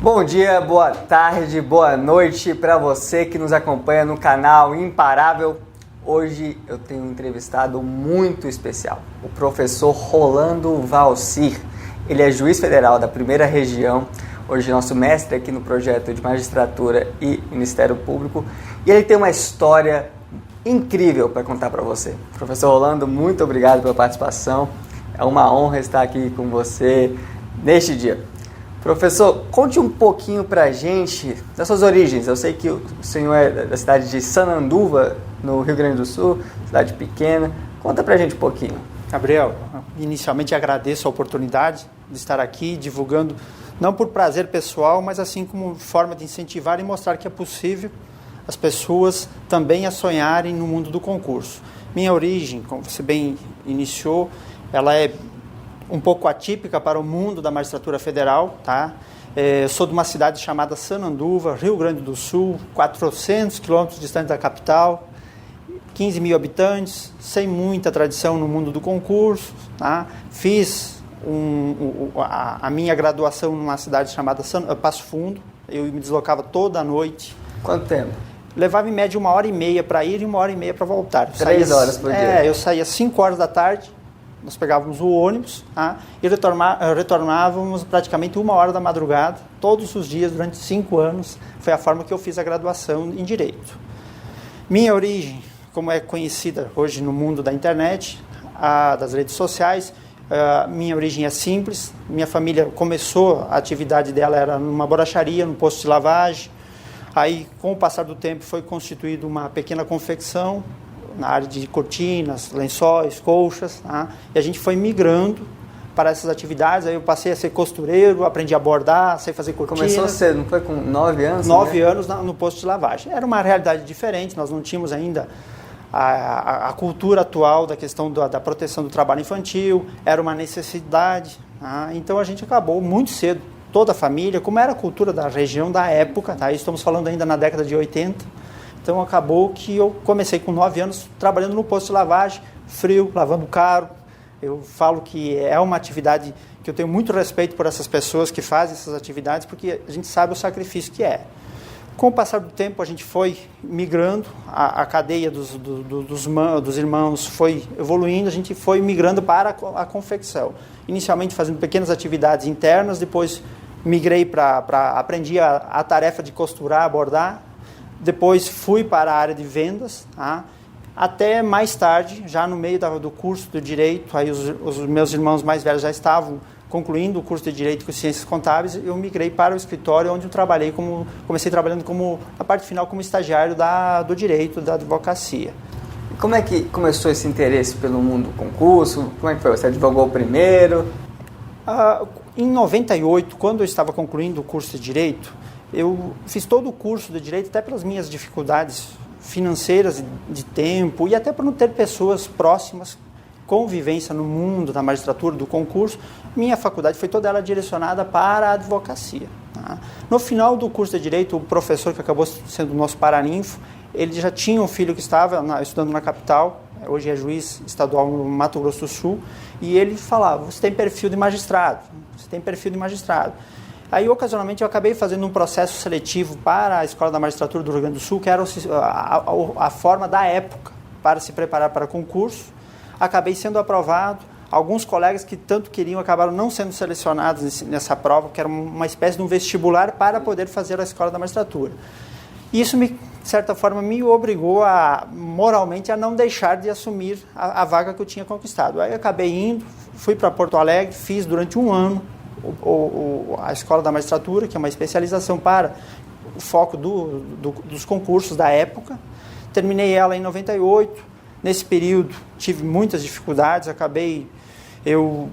Bom dia, boa tarde, boa noite para você que nos acompanha no canal Imparável. Hoje eu tenho um entrevistado muito especial, o professor Rolando Valcir. Ele é juiz federal da primeira região, hoje nosso mestre aqui no projeto de magistratura e Ministério Público, e ele tem uma história incrível para contar para você. Professor Rolando, muito obrigado pela participação, é uma honra estar aqui com você neste dia. Professor, conte um pouquinho pra gente das suas origens. Eu sei que o senhor é da cidade de Sananduva, no Rio Grande do Sul, cidade pequena. Conta pra gente um pouquinho. Gabriel, inicialmente agradeço a oportunidade de estar aqui divulgando, não por prazer pessoal, mas assim como forma de incentivar e mostrar que é possível as pessoas também a sonharem no mundo do concurso. Minha origem, como você bem iniciou, ela é um pouco atípica para o mundo da magistratura federal, tá? Sou de uma cidade chamada Sananduva, Rio Grande do Sul, 400 quilômetros distante da capital, 15 mil habitantes, sem muita tradição no mundo do concurso, tá? Fiz a minha graduação numa cidade chamada Passo Fundo, eu me deslocava toda noite. Quanto tempo? Levava em média 1h30 para ir e 1h30 para voltar. 3 horas por dia? Eu saía às 5 horas da tarde, nós pegávamos o ônibus, tá? E retornávamos praticamente 1h da madrugada, todos os dias, durante 5 anos. Foi a forma que eu fiz a graduação em Direito. Minha origem, como é conhecida hoje no mundo da internet, das redes sociais, minha origem é simples. Minha família começou, a atividade dela era numa borracharia, num posto de lavagem. Aí, com o passar do tempo, foi constituída uma pequena confecção na área de cortinas, lençóis, colchas, tá? E a gente foi migrando para essas atividades. Aí eu passei a ser costureiro, aprendi a bordar, sei fazer cortinas. Começou cedo, não foi com 9 anos? 9 anos no posto de lavagem. Era uma realidade diferente, nós não tínhamos ainda a cultura atual da questão da proteção do trabalho infantil, era uma necessidade, tá? Então a gente acabou muito cedo, toda a família, como era a cultura da região da época, tá? Estamos falando ainda na década de 80. Então acabou que eu comecei com 9 anos trabalhando no posto de lavagem, frio, lavando carro. Eu falo que é uma atividade que eu tenho muito respeito por essas pessoas que fazem essas atividades, porque a gente sabe o sacrifício que é. Com o passar do tempo a gente foi migrando, a cadeia dos irmãos foi evoluindo, a gente foi migrando para a confecção. Inicialmente fazendo pequenas atividades internas, depois migrei aprendi a tarefa de costurar, bordar. Depois fui para a área de vendas, tá? Até mais tarde, já no meio do curso de Direito, aí os meus irmãos mais velhos já estavam concluindo o curso de Direito com Ciências Contábeis, eu migrei para o escritório onde eu comecei trabalhando na parte final como estagiário do Direito, da Advocacia. E como é que começou esse interesse pelo mundo do concurso? Como é que foi? Você advogou primeiro? Em 98, quando eu estava concluindo o curso de Direito, eu fiz todo o curso de Direito, até pelas minhas dificuldades financeiras, de tempo, e até por não ter pessoas próximas, convivência no mundo da magistratura, do concurso. Minha faculdade foi toda ela direcionada para a advocacia, tá? No final do curso de Direito, o professor que acabou sendo o nosso paraninfo, ele já tinha um filho que estava estudando na capital, hoje é juiz estadual no Mato Grosso do Sul, e ele falava, você tem perfil de magistrado, você tem perfil de magistrado. Aí, ocasionalmente, eu acabei fazendo um processo seletivo para a Escola da Magistratura do Rio Grande do Sul, que era a forma da época para se preparar para concurso. Acabei sendo aprovado. Alguns colegas que tanto queriam acabaram não sendo selecionados nessa prova, que era uma espécie de um vestibular para poder fazer a Escola da Magistratura. Isso, de certa forma, me obrigou moralmente a não deixar de assumir a vaga que eu tinha conquistado. Aí, acabei indo, fui para Porto Alegre, fiz durante um ano a Escola da Magistratura, que é uma especialização para o foco dos concursos da época. Terminei ela em 98. Nesse período tive muitas dificuldades, eu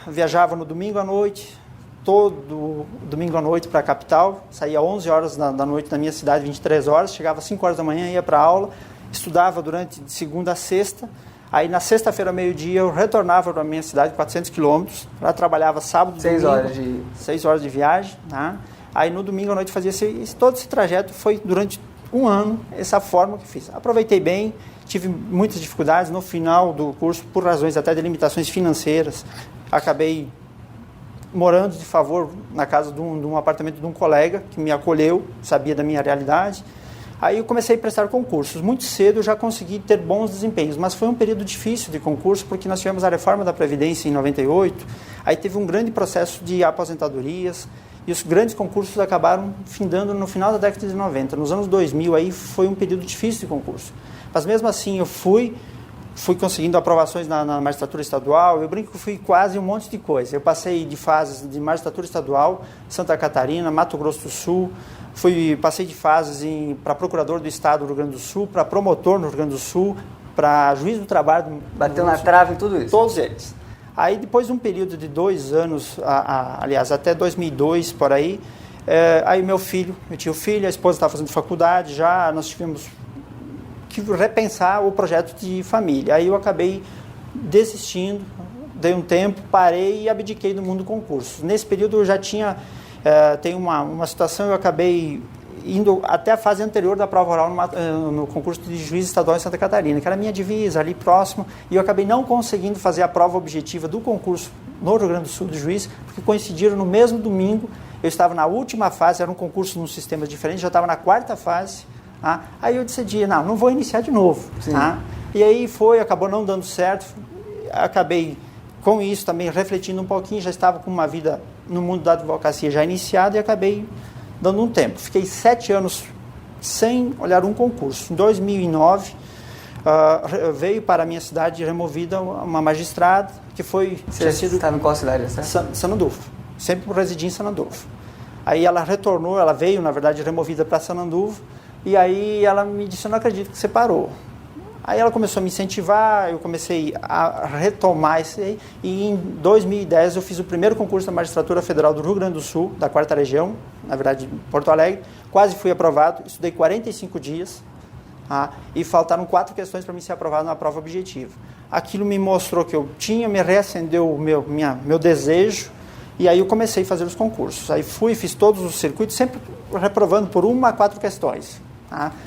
viajava no domingo à noite, todo domingo à noite para a capital, saía às 11 horas da noite da minha cidade, 23 horas, chegava às 5 horas da manhã, ia para a aula, estudava durante de segunda a sexta. Aí, na sexta-feira, meio-dia, eu retornava para a minha cidade, 400 quilômetros. Lá trabalhava sábado e domingo. 6 horas de viagem. Tá? Aí, no domingo à noite, fazia todo esse trajeto. Foi durante um ano, essa forma que fiz. Aproveitei bem, tive muitas dificuldades. No final do curso, por razões até de limitações financeiras, acabei morando de favor na casa de um apartamento de um colega que me acolheu, sabia da minha realidade. Aí eu comecei a prestar concursos. Muito cedo eu já consegui ter bons desempenhos, mas foi um período difícil de concurso, porque nós tivemos a reforma da Previdência em 98, aí teve um grande processo de aposentadorias, e os grandes concursos acabaram findando no final da década de 90. Nos anos 2000 aí foi um período difícil de concurso. Mas mesmo assim eu fui conseguindo aprovações na magistratura estadual. Eu brinco que fui quase um monte de coisa. Eu passei de fases de magistratura estadual, Santa Catarina, Mato Grosso do Sul, passei de fases para procurador do estado do Rio Grande do Sul, para promotor no Rio Grande do Sul, para juiz do trabalho. Bateu na trave em tudo isso? Todos eles. Aí depois de um período de 2 anos, aliás, até 2002, por aí, aí meu filho, eu tinha o filho, a esposa estava fazendo faculdade já, nós tivemos que repensar o projeto de família. Aí eu acabei desistindo, dei um tempo, parei e abdiquei do mundo do concurso. Nesse período eu já tinha, tem uma situação, eu acabei indo até a fase anterior da prova oral no concurso de juiz estadual em Santa Catarina, que era a minha divisa, ali próximo, e eu acabei não conseguindo fazer a prova objetiva do concurso no Rio Grande do Sul de juiz, porque coincidiram no mesmo domingo, eu estava na última fase, era um concurso num sistema diferente, já estava na 4ª fase, aí eu decidi, não vou iniciar de novo. E aí acabou não dando certo, acabei com isso também refletindo um pouquinho, já estava com uma vida no mundo da advocacia já iniciada e acabei dando um tempo. Fiquei 7 anos sem olhar um concurso. Em 2009, veio para a minha cidade removida uma magistrada que foi... Você está em qual cidade? Sanandulfo. Sempre residi em Sanandulfo. Aí ela retornou, ela veio, na verdade, removida para Sanandulfo, e aí ela me disse, eu não acredito que você parou. Aí ela começou a me incentivar, eu comecei a retomar isso aí, e em 2010 eu fiz o primeiro concurso da Magistratura Federal do Rio Grande do Sul, da 4ª Região, na verdade, Porto Alegre, quase fui aprovado, estudei 45 dias, e faltaram 4 questões para mim ser aprovado na prova objetiva. Aquilo me mostrou que eu tinha, me reacendeu o meu desejo, e aí eu comecei a fazer os concursos. Aí fiz todos os circuitos, sempre reprovando por 1 a 4 questões.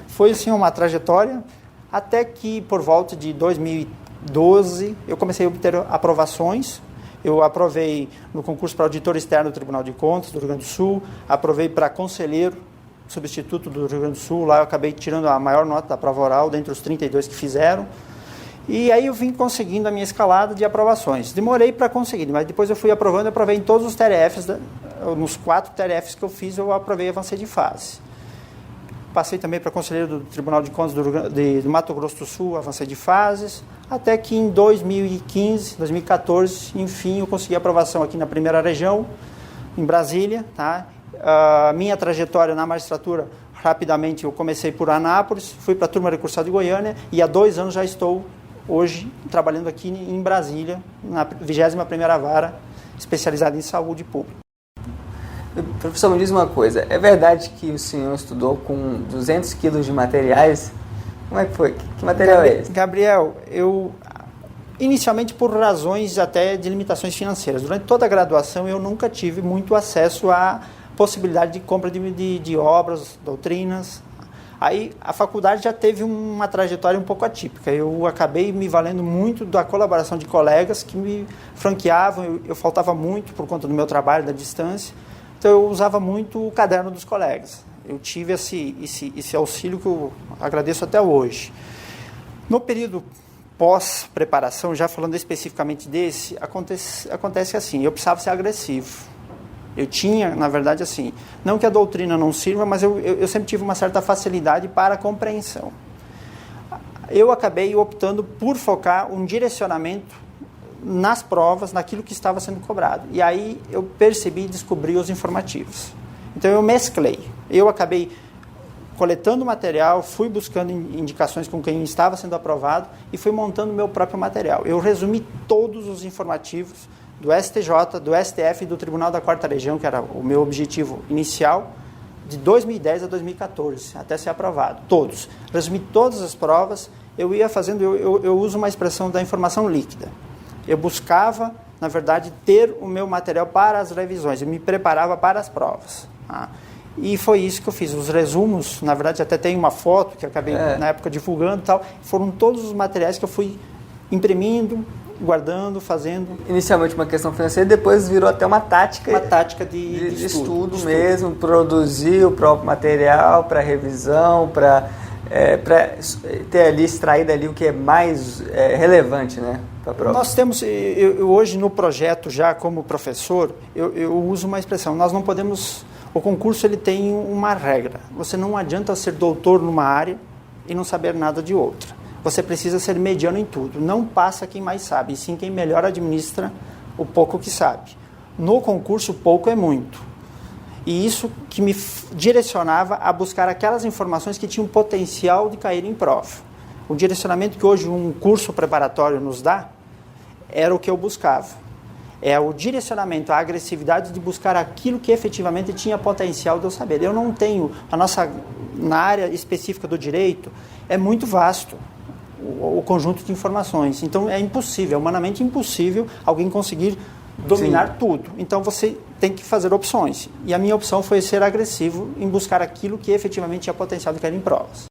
Foi assim uma trajetória, até que por volta de 2012 eu comecei a obter aprovações. Eu aprovei no concurso para auditor externo do Tribunal de Contas do Rio Grande do Sul, aprovei para conselheiro substituto do Rio Grande do Sul, lá eu acabei tirando a maior nota da prova oral, dentre os 32 que fizeram. E aí eu vim conseguindo a minha escalada de aprovações. Demorei para conseguir, mas depois eu fui aprovando, eu aprovei em todos os TRFs, nos 4 TRFs que eu fiz, eu aprovei e avancei de fase. Passei também para conselheiro do Tribunal de Contas do Mato Grosso do Sul, avancei de fases, até que em 2015, 2014, enfim, eu consegui aprovação aqui na 1ª Região, em Brasília. A minha trajetória na magistratura, rapidamente, eu comecei por Anápolis, fui para a turma recursal de Goiânia e há 2 anos já estou, hoje, trabalhando aqui em Brasília, na 21ª Vara, especializada em saúde pública. Professor, me diz uma coisa, é verdade que o senhor estudou com 200 quilos de materiais? Como é que foi? Que material é esse? Gabriel, eu, inicialmente por razões até de limitações financeiras, durante toda a graduação eu nunca tive muito acesso à possibilidade de compra de obras, doutrinas. Aí a faculdade já teve uma trajetória um pouco atípica, eu acabei me valendo muito da colaboração de colegas que me franqueavam, eu faltava muito por conta do meu trabalho, da distância. Então eu usava muito o caderno dos colegas. Eu tive esse auxílio que eu agradeço até hoje. No período pós-preparação, já falando especificamente desse, acontece assim, eu precisava ser agressivo. Eu tinha, na verdade, assim, não que a doutrina não sirva, mas eu sempre tive uma certa facilidade para a compreensão. Eu acabei optando por focar um direcionamento nas provas, naquilo que estava sendo cobrado. E aí eu percebi e descobri os informativos. Então eu mesclei. Eu acabei coletando material, fui buscando indicações com quem estava sendo aprovado e fui montando o meu próprio material. Eu resumi todos os informativos do STJ, do STF e do Tribunal da 4ª Região, que era o meu objetivo inicial, de 2010 a 2014, até ser aprovado. Todos. Resumi todas as provas, eu ia fazendo, eu uso uma expressão da informação líquida. Eu buscava, na verdade, ter o meu material para as revisões, eu me preparava para as provas. E foi isso que eu fiz. Os resumos, na verdade, até tem uma foto que eu acabei, na época, divulgando e tal, foram todos os materiais que eu fui imprimindo guardando, fazendo. Inicialmente uma questão financeira, depois virou até uma tática. Uma tática de estudo mesmo, produzir o próprio material para revisão, para ter ali, extraído ali o que é mais relevante, né, para a prova. Nós temos, eu hoje no projeto já como professor, eu uso uma expressão, nós não podemos, o concurso ele tem uma regra, você não adianta ser doutor numa área e não saber nada de outra. Você precisa ser mediano em tudo. Não passa quem mais sabe, e sim quem melhor administra o pouco que sabe. No concurso, pouco é muito. E isso que me direcionava a buscar aquelas informações que tinham potencial de cair em prova. O direcionamento que hoje um curso preparatório nos dá era o que eu buscava. É o direcionamento, a agressividade de buscar aquilo que efetivamente tinha potencial de eu saber. Eu não tenho, na área específica do direito, é muito vasto o conjunto de informações. Então é impossível, é humanamente impossível alguém conseguir dominar Sim. tudo. Então você tem que fazer opções. E a minha opção foi ser agressivo em buscar aquilo que efetivamente tinha potencial de cair em provas.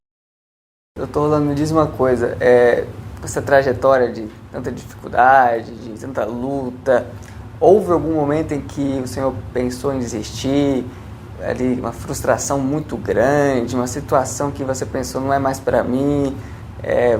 Doutor Rolando, me diz uma coisa, essa trajetória de tanta dificuldade, de tanta luta, houve algum momento em que o senhor pensou em desistir, ali uma frustração muito grande, uma situação que você pensou não é mais para mim,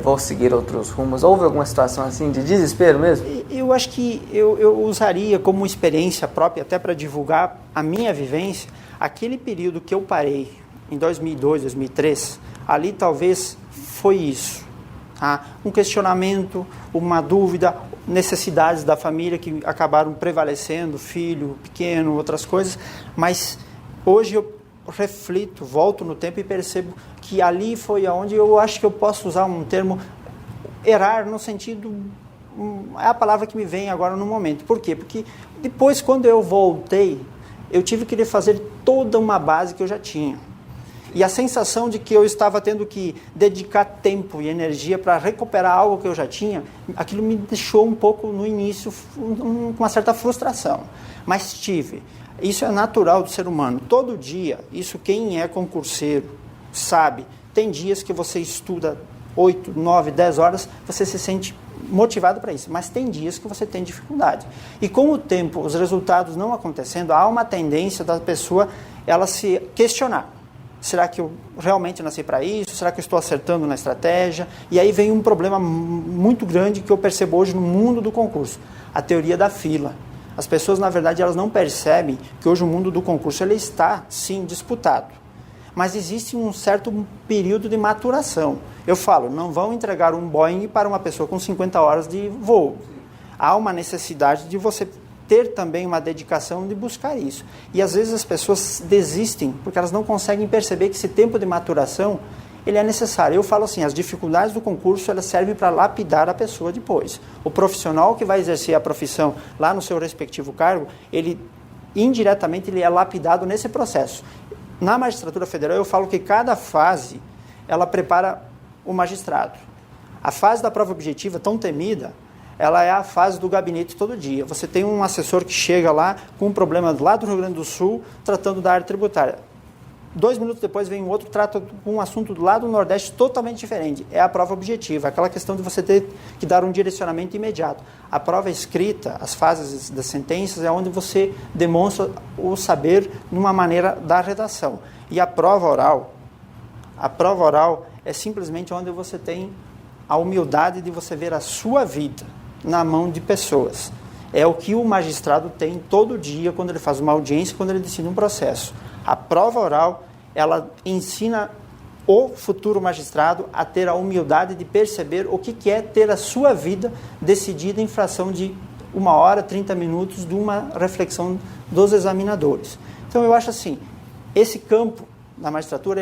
vou seguir outros rumos? Houve alguma situação assim de desespero mesmo? Eu acho que eu usaria como experiência própria, até para divulgar a minha vivência, aquele período que eu parei em 2002, 2003, ali talvez foi isso. Tá? Um questionamento, uma dúvida, necessidades da família que acabaram prevalecendo, filho pequeno, outras coisas, mas hoje eu reflito, volto no tempo e percebo que ali foi onde eu acho que eu posso usar um termo, errar no sentido, é a palavra que me vem agora no momento. Por quê? Porque depois, quando eu voltei, eu tive que refazer toda uma base que eu já tinha. E a sensação de que eu estava tendo que dedicar tempo e energia para recuperar algo que eu já tinha, aquilo me deixou um pouco, no início, com uma certa frustração. Mas tive. Isso é natural do ser humano. Todo dia, isso quem é concurseiro sabe, tem dias que você estuda 8, 9, 10 horas, você se sente motivado para isso, mas tem dias que você tem dificuldade. E com o tempo, os resultados não acontecendo, há uma tendência da pessoa ela se questionar. Será que eu realmente nasci para isso? Será que eu estou acertando na estratégia? E aí vem um problema muito grande que eu percebo hoje no mundo do concurso, a teoria da fila. As pessoas, na verdade, elas não percebem que hoje o mundo do concurso ele está, sim, disputado. Mas existe um certo período de maturação. Eu falo, não vão entregar um Boeing para uma pessoa com 50 horas de voo. Há uma necessidade de você ter também uma dedicação de buscar isso. E às vezes as pessoas desistem porque elas não conseguem perceber que esse tempo de maturação ele é necessário. Eu falo assim, as dificuldades do concurso elas servem para lapidar a pessoa depois. O profissional que vai exercer a profissão lá no seu respectivo cargo, ele indiretamente ele é lapidado nesse processo. Na magistratura federal eu falo que cada fase ela prepara o magistrado. A fase da prova objetiva, tão temida, ela é a fase do gabinete todo dia. Você tem um assessor que chega lá com um problema lá do Rio Grande do Sul, tratando da área tributária. 2 minutos depois vem um outro, trata um assunto do lado do Nordeste totalmente diferente. É a prova objetiva, aquela questão de você ter que dar um direcionamento imediato. A prova escrita, as fases das sentenças, é onde você demonstra o saber numa maneira da redação. E a prova oral é simplesmente onde você tem a humildade de você ver a sua vida na mão de pessoas. É o que o magistrado tem todo dia quando ele faz uma audiência, quando ele decide um processo. A prova oral, ela ensina o futuro magistrado a ter a humildade de perceber o que é ter a sua vida decidida em fração de 1 hora, 30 minutos de uma reflexão dos Então, eu acho assim, esse campo da magistratura,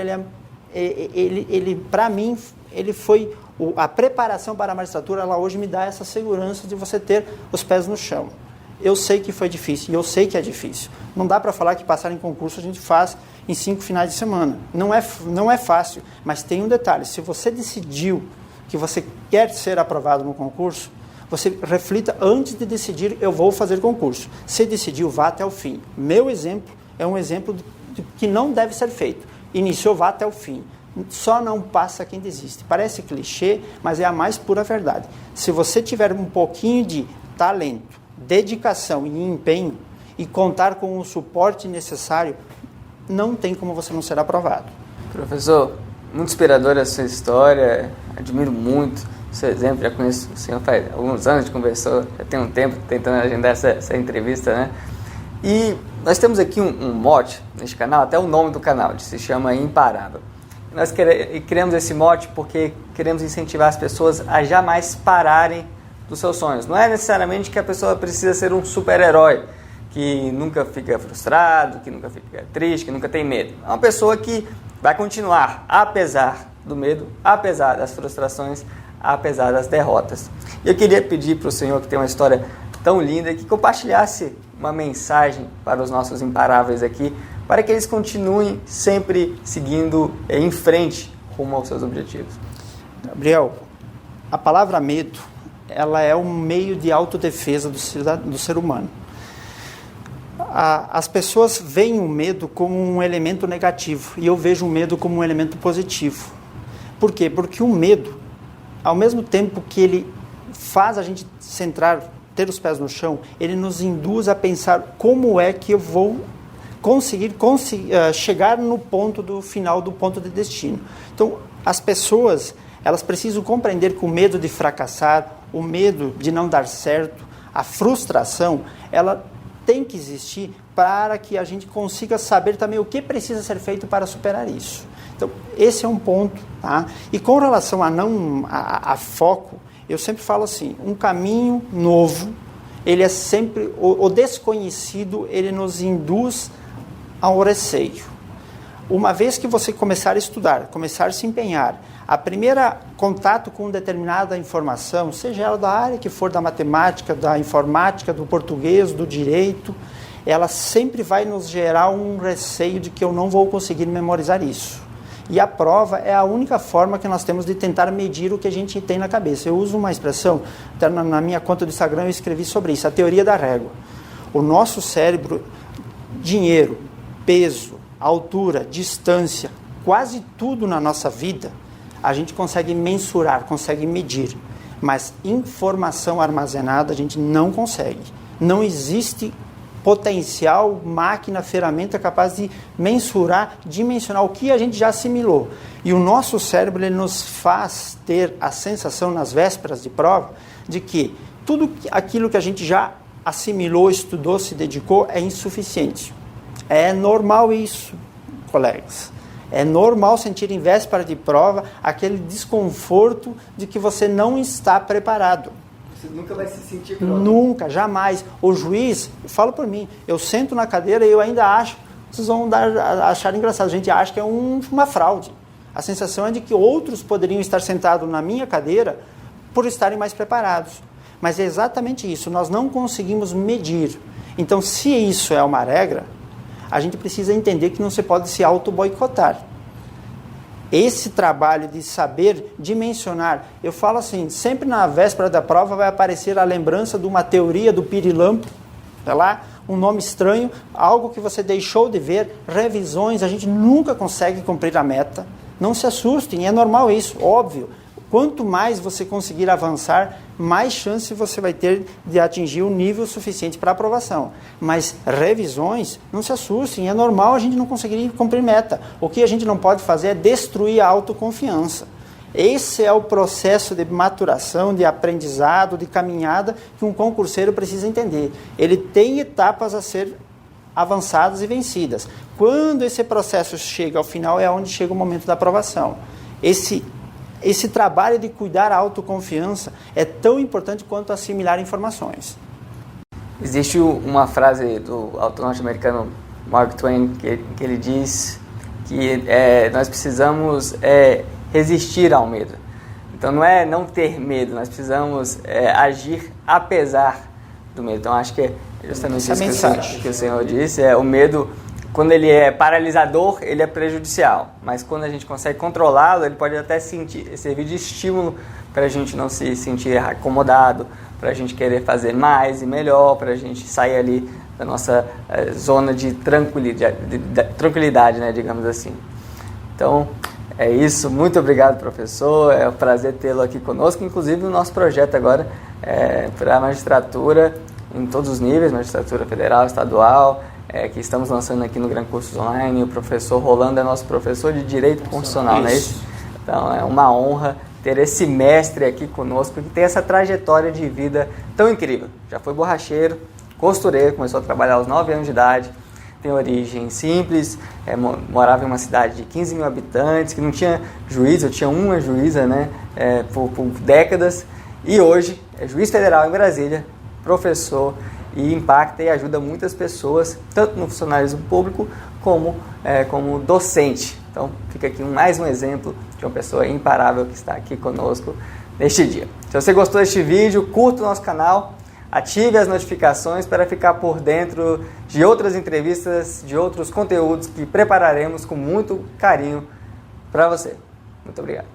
ele para mim, ele foi a preparação para a magistratura, ela hoje me dá essa segurança de você ter os pés no chão. Eu sei que foi difícil, e eu sei que é difícil. Não dá para falar que passar em concurso a gente faz em 5 finais de semana. Não é fácil, mas tem um detalhe. Se você decidiu que você quer ser aprovado no concurso, você reflita antes de decidir, eu vou fazer concurso. Se decidiu, vá até o fim. Meu exemplo é um exemplo que não deve ser feito. Iniciou, vá até o fim. só não passa quem desiste. Parece clichê, mas é a mais pura verdade. Se você tiver um pouquinho de talento, dedicação e empenho e contar com o suporte necessário, não tem como você não ser aprovado. Professor, muito inspiradora a sua história, admiro muito o seu exemplo, já conheço o senhor faz alguns anos, a gente conversou, já tem um tempo tentando agendar essa entrevista, né? E nós temos aqui um mote neste canal, até o nome do canal, se chama Imparável. Nós criamos esse mote porque queremos incentivar as pessoas a jamais pararem dos seus sonhos. Não é necessariamente que a pessoa precisa ser um super-herói, que nunca fica frustrado, que nunca fica triste, que nunca tem medo. É uma pessoa que vai continuar, apesar do medo, apesar das frustrações, apesar das derrotas. E eu queria pedir para o senhor, que tem uma história tão linda, que compartilhasse uma mensagem para os nossos imparáveis aqui, para que eles continuem sempre seguindo em frente rumo aos seus objetivos. Gabriel, a palavra medo, ela é um meio de autodefesa do ser humano. As pessoas veem o medo como um elemento negativo e eu vejo o medo como um elemento positivo. Por quê? Porque o medo, ao mesmo tempo que ele faz a gente ter os pés no chão, ele nos induz a pensar como é que eu vou conseguir chegar no ponto do final, do ponto de destino. Então, as pessoas, elas precisam compreender que o medo de fracassar, o medo de não dar certo, a frustração, ela tem que existir para que a gente consiga saber também o que precisa ser feito para superar isso. Então, esse é um ponto. Tá? E com relação a foco, eu sempre falo assim, um caminho novo, ele é sempre, o desconhecido, ele nos induz ao receio. Uma vez que você começar a estudar, começar a se empenhar, a primeira contato com determinada informação, seja ela da área que for, da matemática, da informática, do português, do direito, ela sempre vai nos gerar um receio de que eu não vou conseguir memorizar isso. E a prova é a única forma que nós temos de tentar medir o que a gente tem na cabeça. Eu uso uma expressão, até na minha conta do Instagram eu escrevi sobre isso, a teoria da régua. O nosso cérebro, dinheiro, peso, altura, distância, quase tudo na nossa vida, a gente consegue mensurar, consegue medir, mas informação armazenada a gente não consegue. Não existe potencial, máquina, ferramenta capaz de mensurar, dimensionar o que a gente já assimilou. E o nosso cérebro ele nos faz ter a sensação nas vésperas de prova de que tudo aquilo que a gente já assimilou, estudou, se dedicou é insuficiente. É normal isso, colegas. É normal sentir em véspera de prova aquele desconforto de que você não está preparado. Você nunca vai se sentir pronto. Nunca, jamais. O juiz, fala por mim, eu sento na cadeira e eu ainda acho, vocês vão achar engraçado, a gente acha que é uma fraude. A sensação é de que outros poderiam estar sentados na minha cadeira por estarem mais preparados. Mas é exatamente isso, nós não conseguimos medir. Então, se isso é uma regra, a gente precisa entender que não se pode se auto-boicotar. Esse trabalho de saber dimensionar, eu falo assim, sempre na véspera da prova vai aparecer a lembrança de uma teoria do pirilampo, tá lá, um nome estranho, algo que você deixou de ver, revisões, a gente nunca consegue cumprir a meta. Não se assustem, é normal isso, óbvio. Quanto mais você conseguir avançar, mais chance você vai ter de atingir o nível suficiente para aprovação. Mas revisões, não se assustem, é normal a gente não conseguir cumprir meta. O que a gente não pode fazer é destruir a autoconfiança. Esse é o processo de maturação, de aprendizado, de caminhada que um concurseiro precisa entender. Ele tem etapas a ser avançadas e vencidas. Quando esse processo chega ao final, é onde chega o momento da aprovação. Esse trabalho de cuidar a autoconfiança é tão importante quanto assimilar informações. Existe uma frase do autor norte-americano Mark Twain que ele diz que nós precisamos resistir ao medo. Então não é não ter medo, nós precisamos agir apesar do medo. Então acho que é justamente isso que o senhor disse, o medo. Quando ele é paralisador, ele é prejudicial. Mas quando a gente consegue controlá-lo, ele pode até servir de estímulo para a gente não se sentir acomodado, para a gente querer fazer mais e melhor, para a gente sair ali da nossa zona de tranquilidade, né, digamos assim. Então, É isso, muito obrigado, professor. É um prazer tê-lo aqui conosco. Inclusive, o nosso projeto agora é para a magistratura em todos os níveis, magistratura federal, estadual, que estamos lançando aqui no Gran Cursos Online. O professor Rolando é nosso professor de Direito Constitucional, não é isso? Então, é uma honra ter esse mestre aqui conosco, que tem essa trajetória de vida tão incrível. Já foi borracheiro, costureiro, começou a trabalhar aos 9 anos de idade, tem origem simples, morava em uma cidade de 15 mil habitantes, que não tinha juiz, eu tinha uma juíza, né, por décadas, e hoje é juiz federal em Brasília, professor, e impacta e ajuda muitas pessoas, tanto no funcionalismo público como docente. Então, fica aqui mais um exemplo de uma pessoa imparável que está aqui conosco neste dia. Se você gostou deste vídeo, curta o nosso canal, ative as notificações para ficar por dentro de outras entrevistas, de outros conteúdos que prepararemos com muito carinho para você. Muito obrigado.